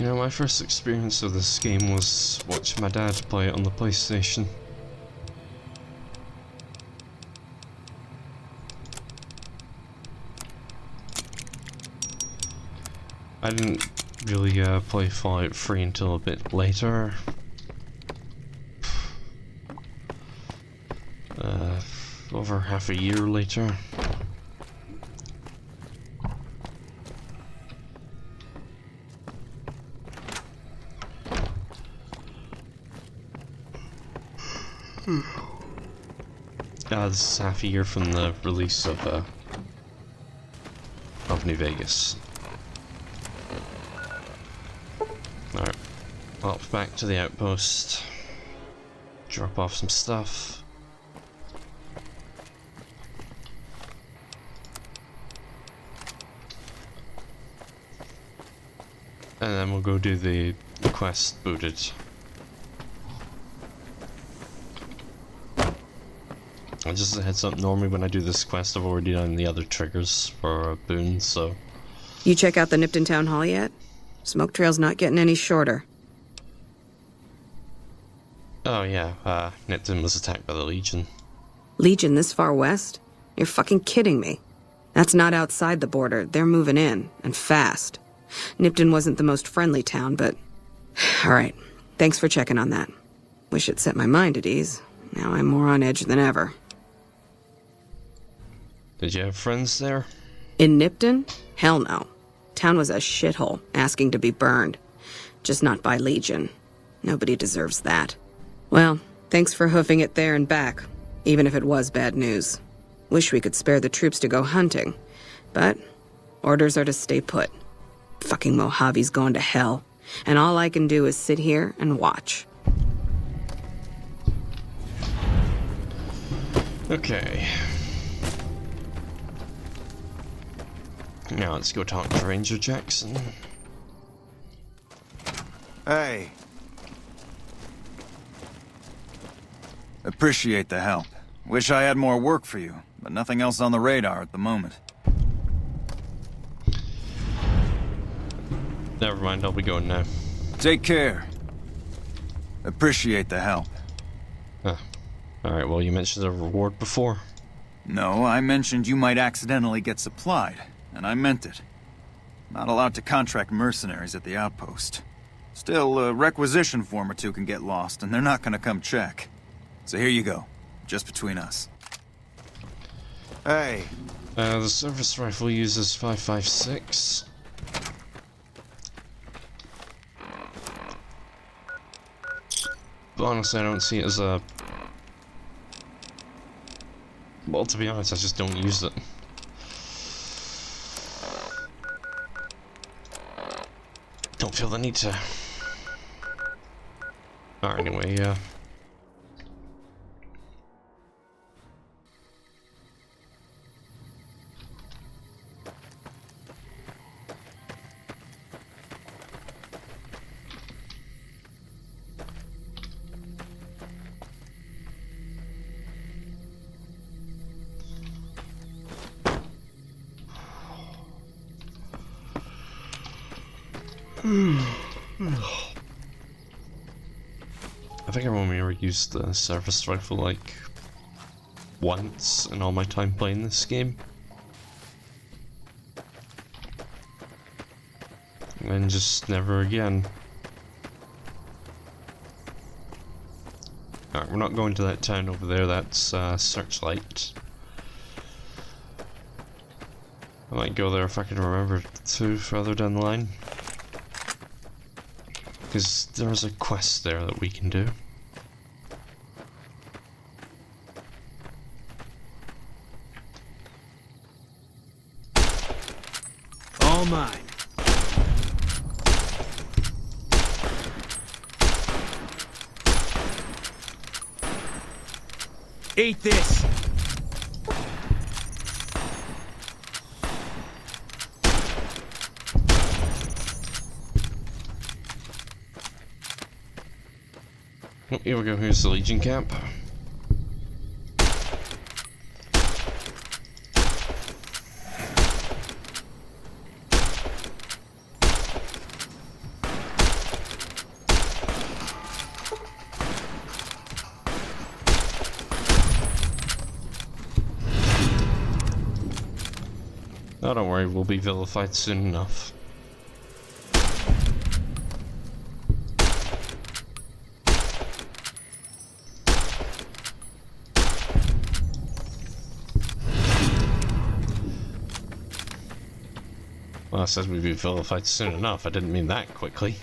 You know, my first experience of this game was watching my dad play it on the PlayStation. I didn't really play Fallout 3 until a bit later. Over half a year later. This is half a year from the release of New Vegas. Alright, hop back to the outpost, drop off some stuff. And then we'll go do the quest booted. And just a heads up, normally when I do this quest I've already done the other triggers for boons, so... You check out the Nipton Town Hall yet? Smoke trail's not getting any shorter. Oh yeah, Nipton was attacked by the Legion. Legion this far west? You're fucking kidding me. That's not outside the border, they're moving in, and fast. Nipton wasn't the most friendly town, but... Alright, thanks for checking on that. Wish it set my mind at ease. Now I'm more on edge than ever. Did you have friends there? In Nipton? Hell no. Town was a shithole, asking to be burned. Just not by Legion. Nobody deserves that. Well, thanks for hoofing it there and back, even if it was bad news. Wish we could spare the troops to go hunting, but orders are to stay put. Fucking Mojave's gone to hell, and all I can do is sit here and watch. Okay. Now let's go talk to Ranger Jackson. Hey. Appreciate the help. Wish I had more work for you, but nothing else on the radar at the moment. Never mind, I'll be going now. Take care. Appreciate the help. Alright, well, you mentioned a reward before. No, I mentioned you might accidentally get supplied, and I meant it. Not allowed to contract mercenaries at the outpost. Still, a requisition form or two can get lost, and they're not gonna come check. So here you go, just between us. Hey. The service rifle uses 5.56. But honestly, I don't see it as a... Well, to be honest, I just don't use it. Don't feel the need to. Alright, anyway, yeah. I think I've only ever used the service rifle like once in all my time playing this game. And just never again. Alright, we're not going to that town over there, that's Searchlight. I might go there if I can remember to further down the line. Because there's a quest there that we can do. All mine. Eat this. Oh, here we go, here's the Legion camp. Oh, don't worry, we'll be vilified soon enough. Well, I said we'd be vilified soon enough. I didn't mean that quickly.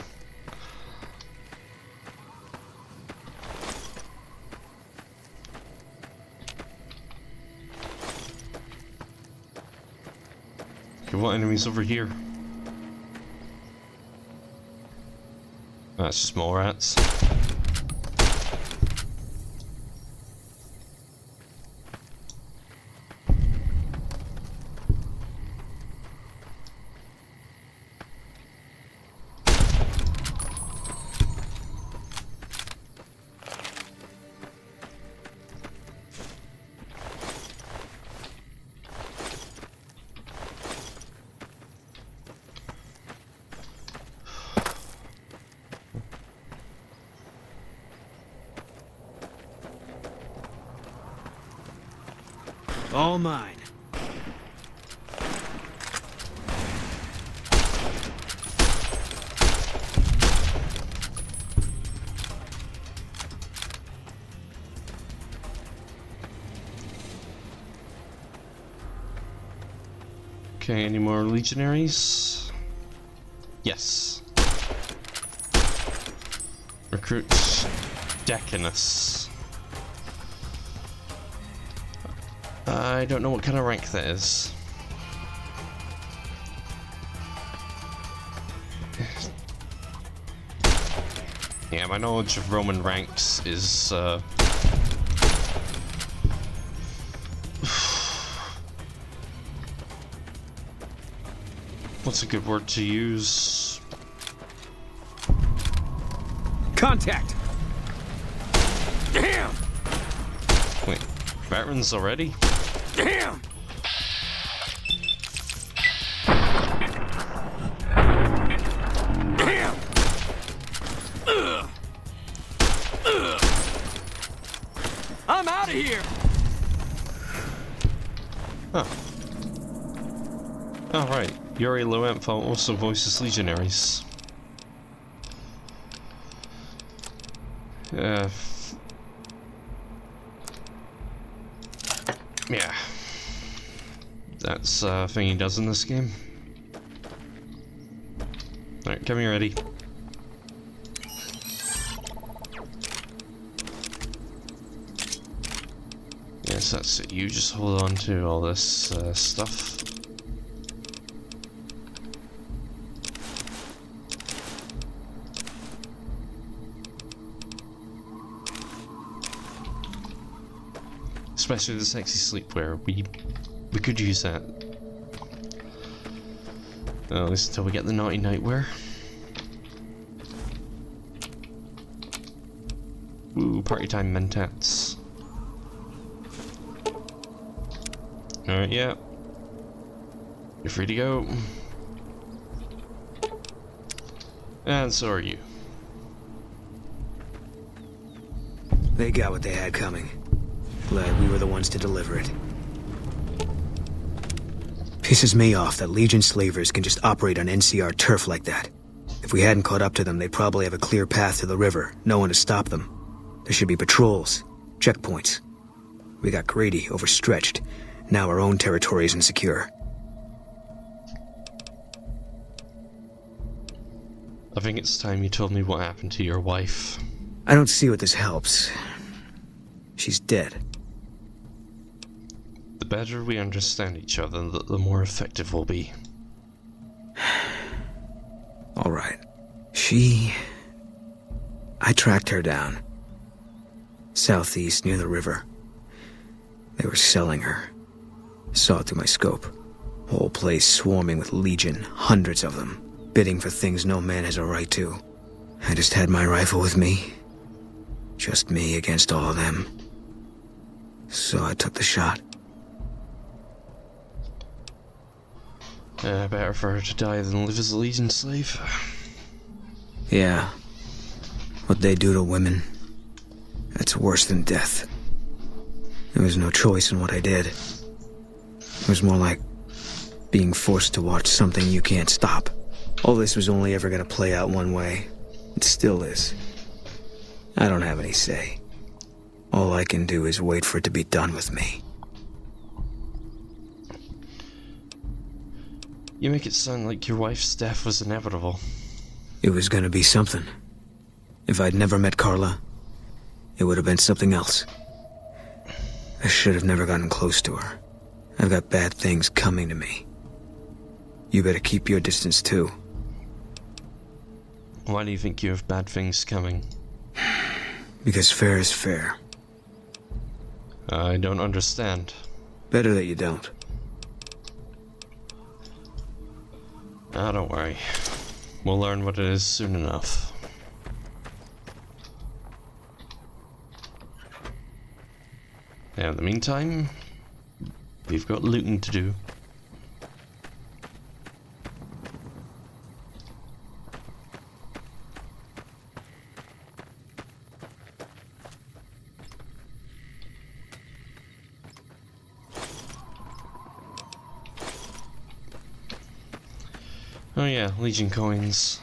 Okay, what enemies over here? That's just more rats. All mine. Okay, any more legionaries? Yes. Recruit Decanus. I don't know what kind of rank that is. Yeah, my knowledge of Roman ranks is, what's a good word to use? Contact! Damn! Wait, veterans already? Damn! Damn! I'm out of here! Huh. Oh, right. Yuri Loempha also voices legionaries. Yeah. That's a thing he does in this game. Alright, come here, Eddie. Yes, that's it. You just hold on to all this stuff. Especially the sexy sleepwear. We could use that. At least until we get the naughty nightwear. Ooh, party time mentats. Alright, yeah. You're free to go. And so are you. They got what they had coming. Glad we were the ones to deliver it. Pisses me off that Legion slavers can just operate on NCR turf like that. If we hadn't caught up to them, they'd probably have a clear path to the river, no one to stop them. There should be patrols, checkpoints. We got greedy, overstretched. Now our own territory is insecure. I think it's time you told me what happened to your wife. I don't see what this helps. She's dead. The better we understand each other, the more effective we'll be. All right. I tracked her down. Southeast, near the river. They were selling her. Saw it through my scope. Whole place swarming with Legion, hundreds of them, bidding for things no man has a right to. I just had my rifle with me. Just me against all of them. So I took the shot. Better for her to die than live as a Legion slave. Yeah. What they do to women, that's worse than death. There was no choice in what I did. It was more like Being forced to watch something you can't stop. All this was only ever gonna play out one way. It still is. I don't have any say. All I can do is wait for it to be done with me. You make it sound like your wife's death was inevitable. It was gonna be something. If I'd never met Carla, it would have been something else. I should have never gotten close to her. I've got bad things coming to me. You better keep your distance too. Why do you think you have bad things coming? Because fair is fair. I don't understand. Better that you don't. Ah, don't worry. We'll learn what it is soon enough. Yeah, in the meantime, we've got looting to do. Oh yeah, Legion coins.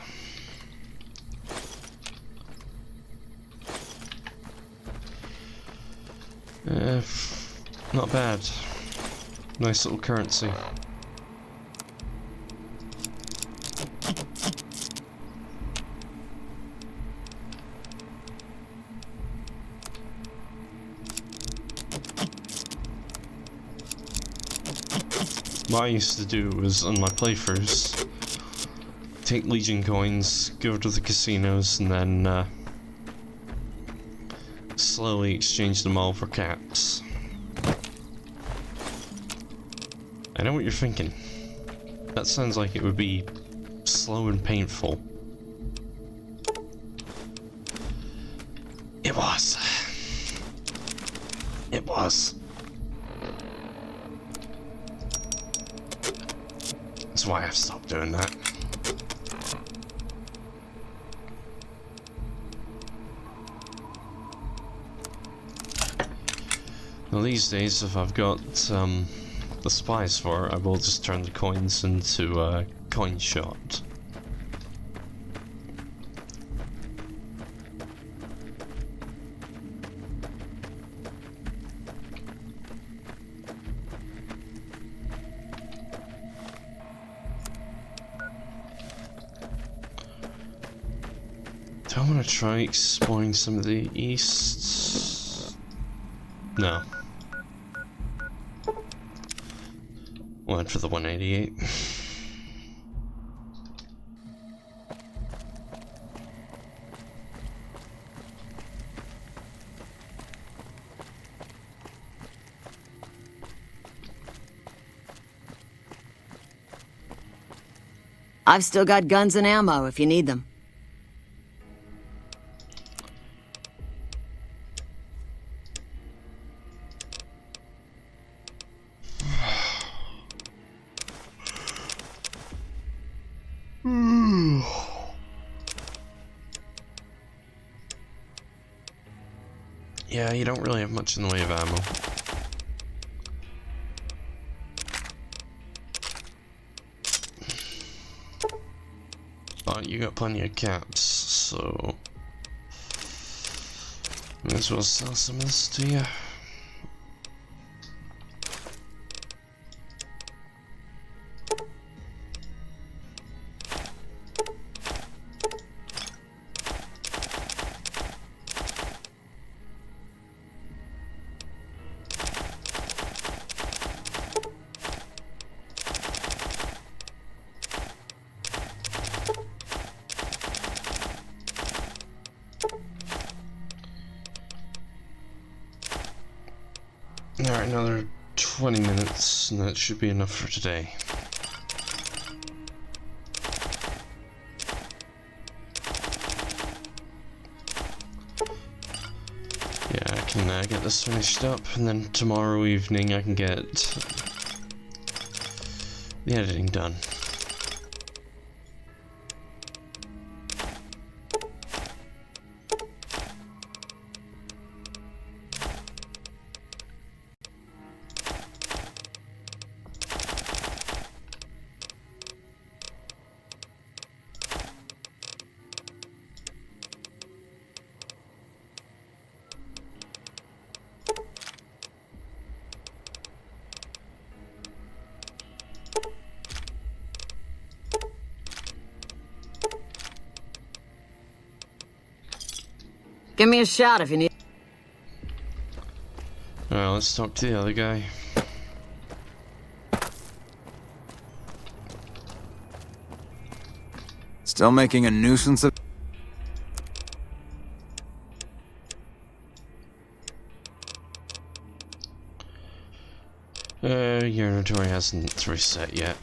Not bad. Nice little currency. What I used to do was, on my playthroughs, take Legion coins, go to the casinos, and then slowly exchange them all for caps. I know what you're thinking. That sounds like it would be slow and painful. It was. It was. That's why I've stopped doing that. Now these days, if I've got the spies for it, I will just turn the coins into a coin shot. Do I want to try exploring some of the east? No. Went for the 188. I've still got guns and ammo if you need them. Yeah, you don't really have much in the way of ammo. But you got plenty of caps, so might as well sell some of this to you. Alright, another 20 minutes, and that should be enough for today. Yeah, I can get this finished up, and then tomorrow evening I can get the editing done. Give me a shout if you need. Alright, let's talk to the other guy. Still making a nuisance of... Your inventory hasn't reset yet.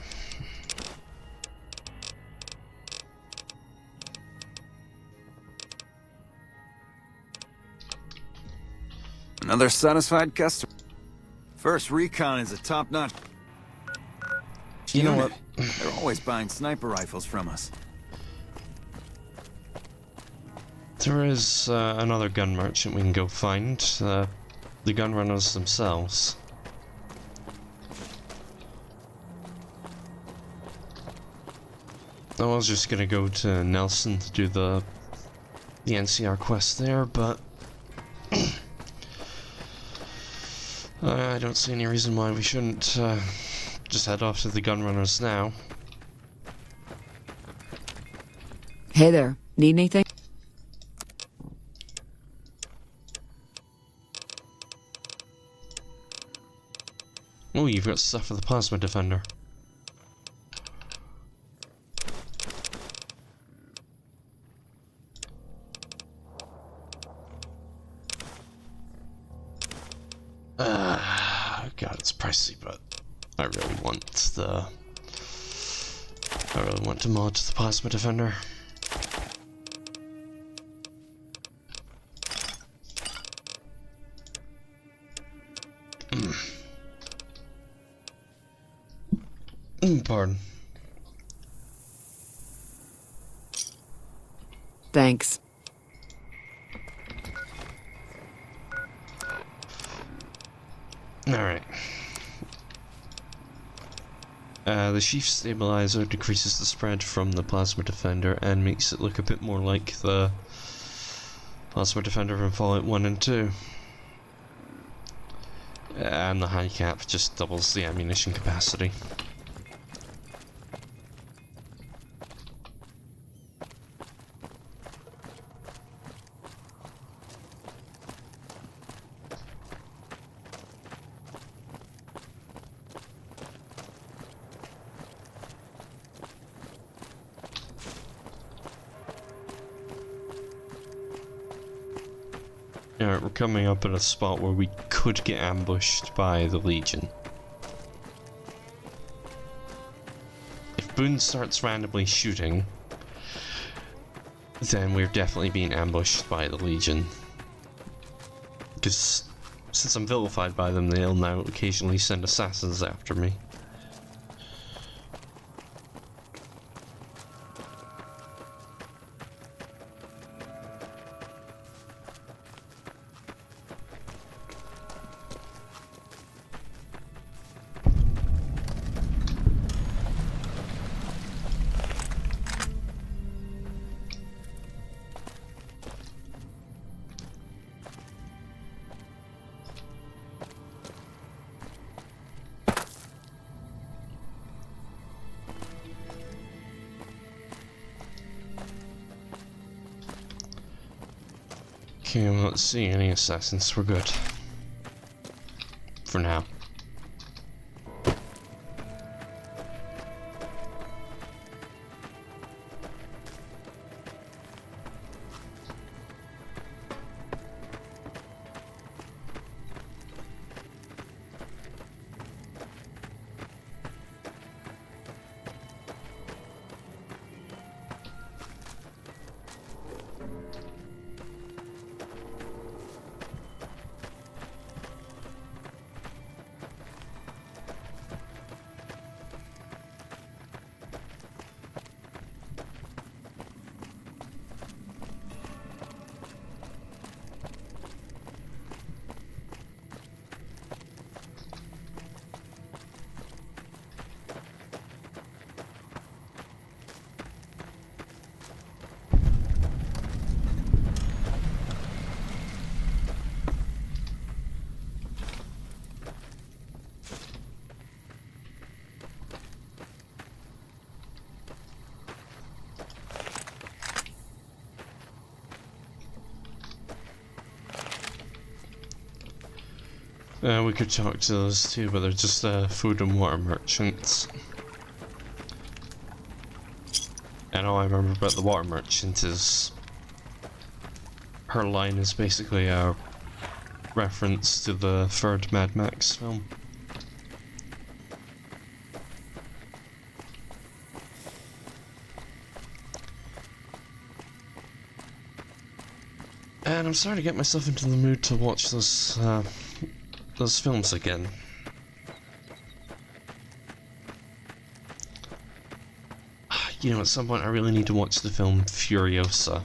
Another satisfied customer. First Recon is a top-notch... You know what? They're always buying sniper rifles from us. There is another gun merchant we can go find. The gun runners themselves. I was just gonna go to Nelson to do the NCR quest there, but I don't see any reason why we shouldn't just head off to the gun runners now. Hey there. Need anything? Oh, you've got stuff for the plasma defender. God, it's pricey, but I really want to mod the plasma defender. Pardon. Thanks. Alright. The sheath stabilizer decreases the spread from the plasma defender and makes it look a bit more like the plasma defender from Fallout 1 and 2. And the handicap just doubles the ammunition capacity. Alright, we're coming up at a spot where we could get ambushed by the Legion. If Boone starts randomly shooting, then we're definitely being ambushed by the Legion. Because since I'm vilified by them, they'll now occasionally send assassins after me. Okay, I'm not seeing any assassins. We're good. For now. We could talk to those too, but they're just food and water merchants. And all I remember about the water merchant is her line is basically a reference to the third Mad Max film. And I'm starting to get myself into the mood to watch those films again. You know, at some point I really need to watch the film Furiosa.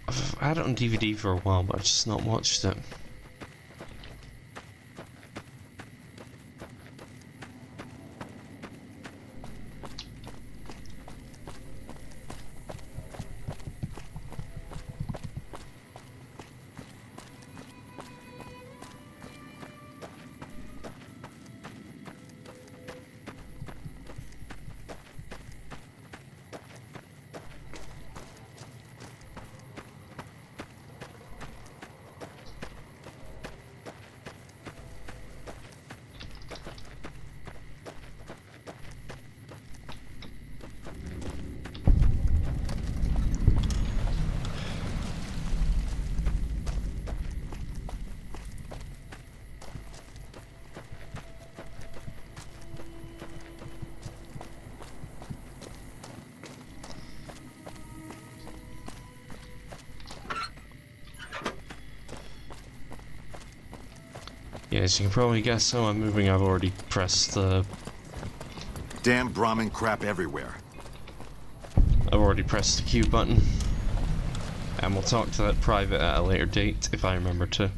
I've had it on DVD for a while, but I've just not watched it. Yeah, as you can probably guess how I'm moving, I've already pressed the... Damn Brahmin crap everywhere. I've already pressed the Q button. And we'll talk to that private at a later date, if I remember to.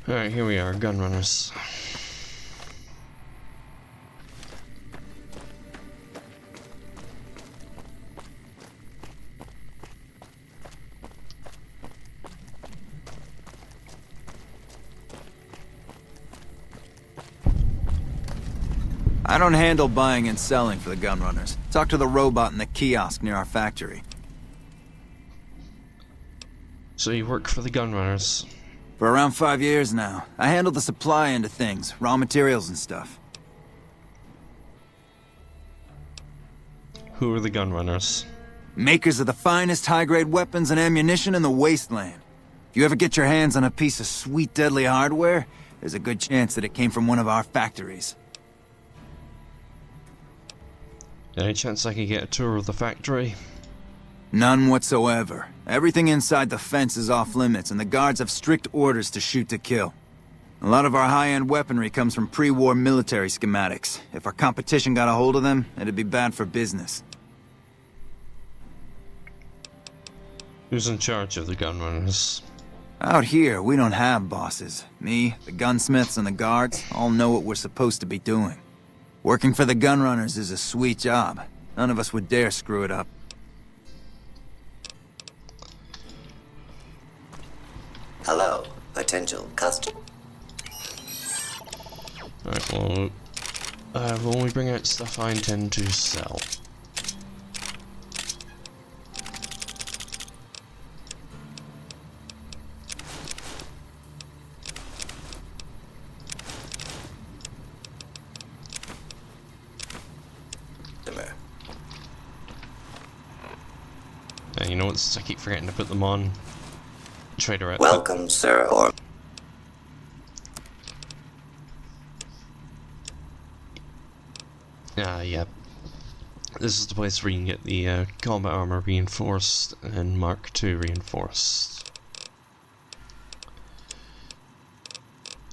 Alright, here we are, gun runners. I don't handle buying and selling for the gun runners. Talk to the robot in the kiosk near our factory. So you work for the gun runners? For around 5 years now. I handle the supply end of things, raw materials and stuff. Who are the gun runners? Makers of the finest high-grade weapons and ammunition in the wasteland. If you ever get your hands on a piece of sweet, deadly hardware, there's a good chance that it came from one of our factories. Any chance I can get a tour of the factory? None whatsoever. Everything inside the fence is off limits, and the guards have strict orders to shoot to kill. A lot of our high-end weaponry comes from pre-war military schematics. If our competition got a hold of them, it'd be bad for business. Who's in charge of the gunrunners? Out here, we don't have bosses. Me, the gunsmiths, and the guards all know what we're supposed to be doing. Working for the gunrunners is a sweet job. None of us would dare screw it up. Hello, potential customer. Alright, well, we'll only bring out stuff I intend to sell. You know what? I keep forgetting to put them on. Trader outfit. Welcome, sir, or... Yeah. This is the place where you can get the combat armor reinforced and Mark II reinforced.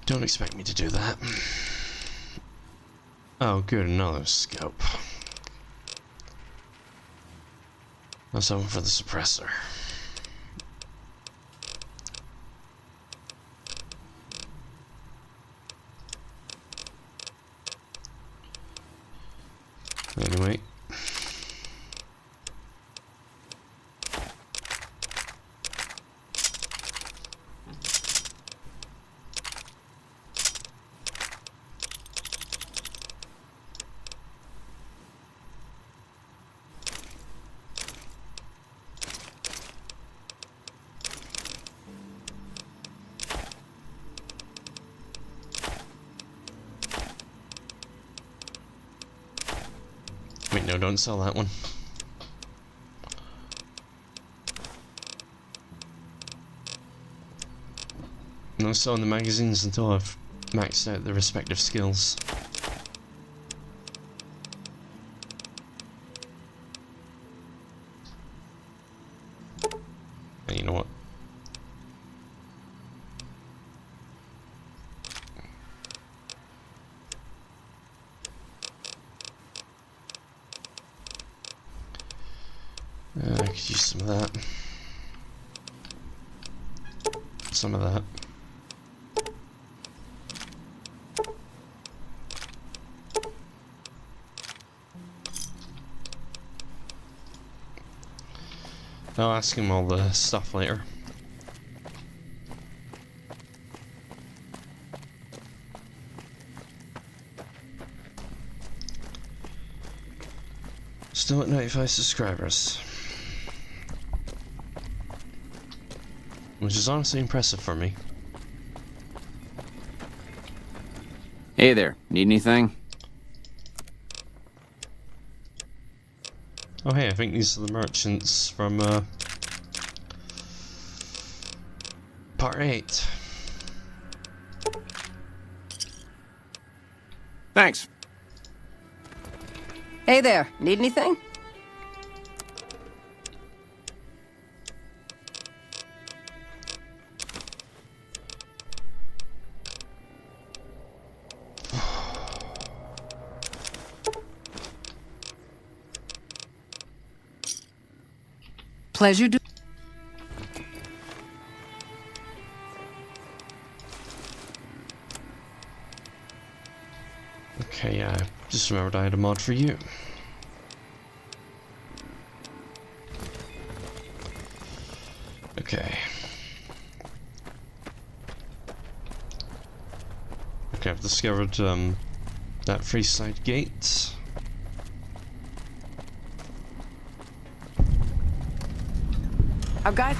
Don't expect me to do that. Oh, good, another scope. That's something for the suppressor. Anyway. Wait, no, don't sell that one. No selling the magazines until I've maxed out their respective skills. And you know what? I could use some of that. Some of that. I'll ask him all the stuff later. Still at 95 subscribers. Which is honestly impressive for me. Hey there, need anything? Oh hey, I think these are the merchants from Part 8. Thanks. Hey there, need anything? Pleasure to... Okay, yeah, just remembered I had a mod for you. Okay. Okay, I've discovered that freeside gate. I've got...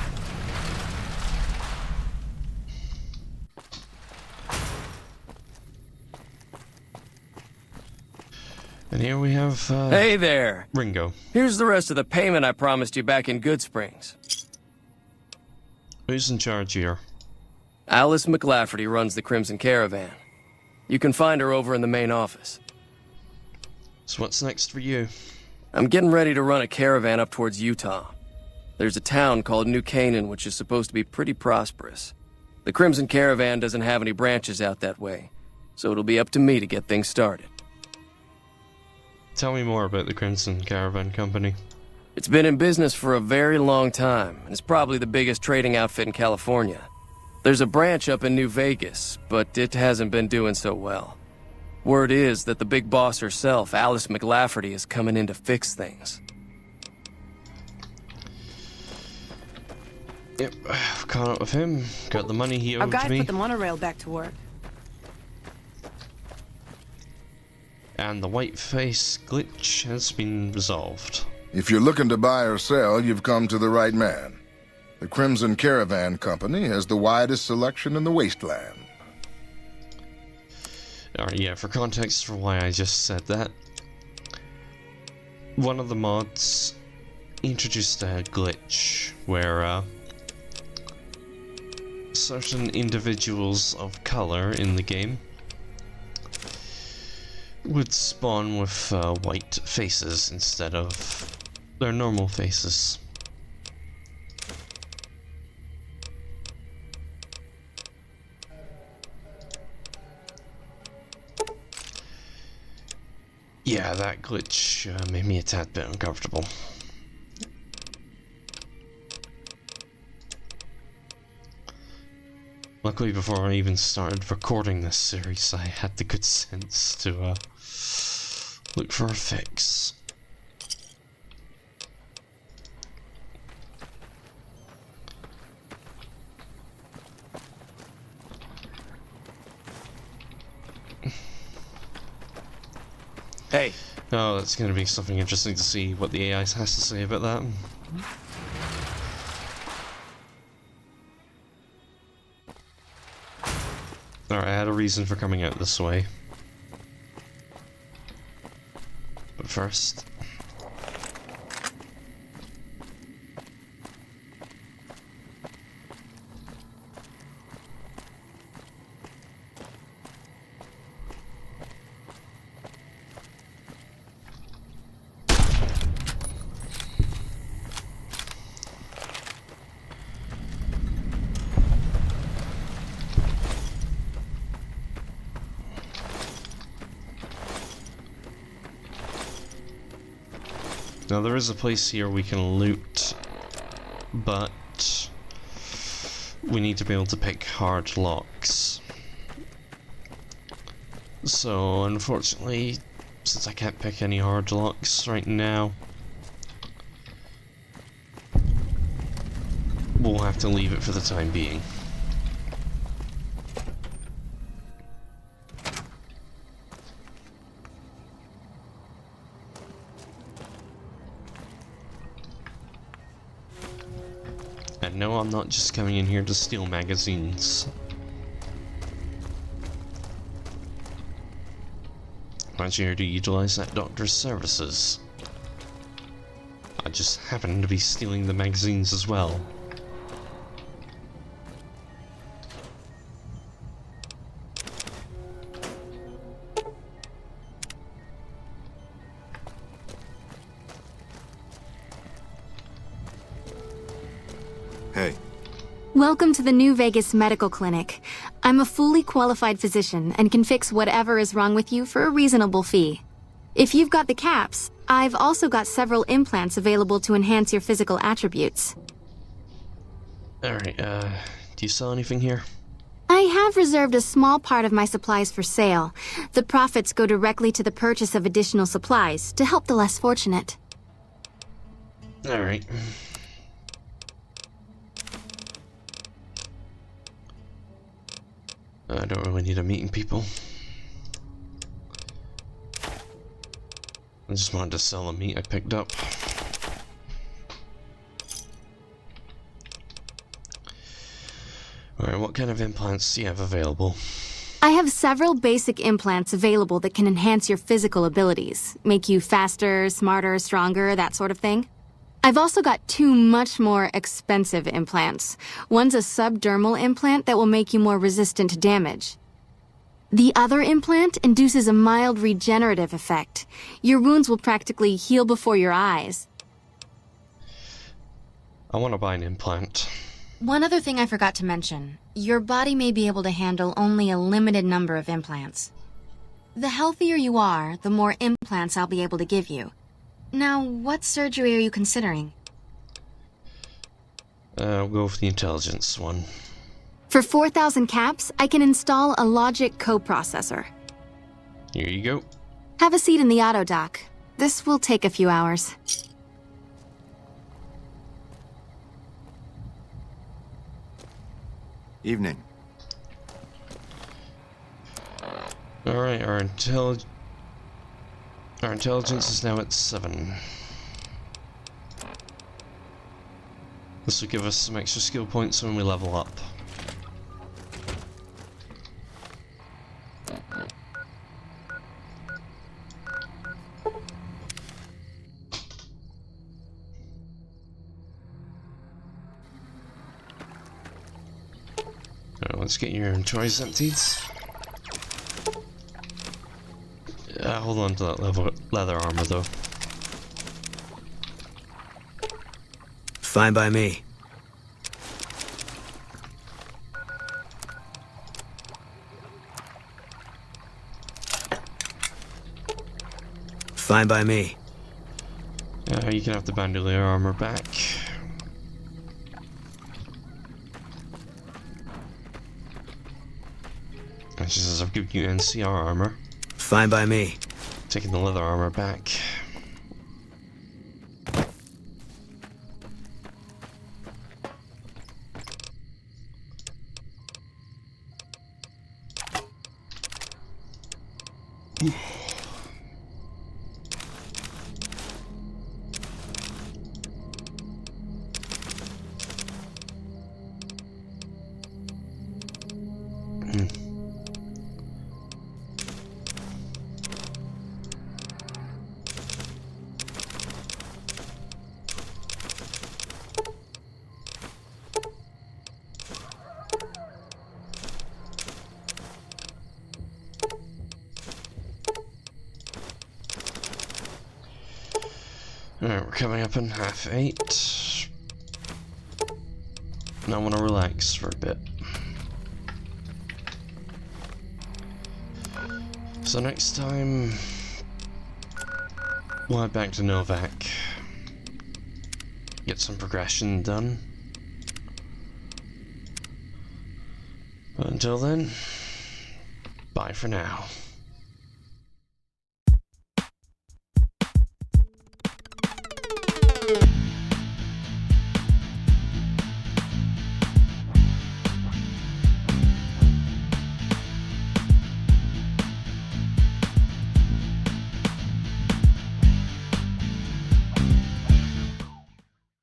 And here we have Hey there. Ringo. Here's the rest of the payment I promised you back in Good Springs. Who's in charge here? Alice McLafferty runs the Crimson Caravan. You can find her over in the main office. So what's next for you? I'm getting ready to run a caravan up towards Utah. There's a town called New Canaan which is supposed to be pretty prosperous. The Crimson Caravan doesn't have any branches out that way, so it'll be up to me to get things started. Tell me more about the Crimson Caravan Company. It's been in business for a very long time, and it's probably the biggest trading outfit in California. There's a branch up in New Vegas, but it hasn't been doing so well. Word is that the big boss herself, Alice McLafferty, is coming in to fix things. Yep, I've caught up with him. Got the money he Our owed guy me. put the monorail back to work. And the whiteface glitch has been resolved. If you're looking to buy or sell, you've come to the right man. The Crimson Caravan Company has the widest selection in the wasteland. Alright, yeah, for context for why I just said that, one of the mods introduced a glitch where certain individuals of color in the game would spawn with white faces instead of their normal faces. Yeah, that glitch made me a tad bit uncomfortable. Luckily, before I even started recording this series, I had the good sense to look for a fix. Hey. Oh, that's going to be something interesting to see what the AI has to say about that. Alright, I had a reason for coming out this way. But first... Now there is a place here we can loot, but we need to be able to pick hard locks. So unfortunately, since I can't pick any hard locks right now, we'll have to leave it for the time being. And no, I'm not just coming in here to steal magazines. I'm here to utilize that doctor's services. I just happen to be stealing the magazines as well. Hey. Welcome to the New Vegas Medical Clinic. I'm a fully qualified physician and can fix whatever is wrong with you for a reasonable fee. If you've got the caps, I've also got several implants available to enhance your physical attributes. Alright, do you sell anything here? I have reserved a small part of my supplies for sale. The profits go directly to the purchase of additional supplies to help the less fortunate. Alright. I don't really need a meeting, people. I just wanted to sell the meat I picked up. Alright, what kind of implants do you have available? I have several basic implants available that can enhance your physical abilities, make you faster, smarter, stronger, that sort of thing. I've also got two much more expensive implants. One's a subdermal implant that will make you more resistant to damage. The other implant induces a mild regenerative effect. Your wounds will practically heal before your eyes. I want to buy an implant. One other thing I forgot to mention. Your body may be able to handle only a limited number of implants. The healthier you are, the more implants I'll be able to give you. Now, what surgery are you considering? I'll go for the intelligence one. For 4,000 caps, I can install a logic coprocessor. Here you go. Have a seat in the auto dock. This will take a few hours. Evening. Alright, our intelligence is now at 7. This will give us some extra skill points when we level up. Let's get your inventories emptied. Hold on to that leather armor though. Fine by me. Fine by me. You can have the bandolier armor back. And she says I've given you NCR armor. Fine by me. Taking the leather armor back. Alright, we're coming up in 8:30. Now I want to relax for a bit. So next time, we'll head back to NVAC. Get some progression done. But until then, bye for now.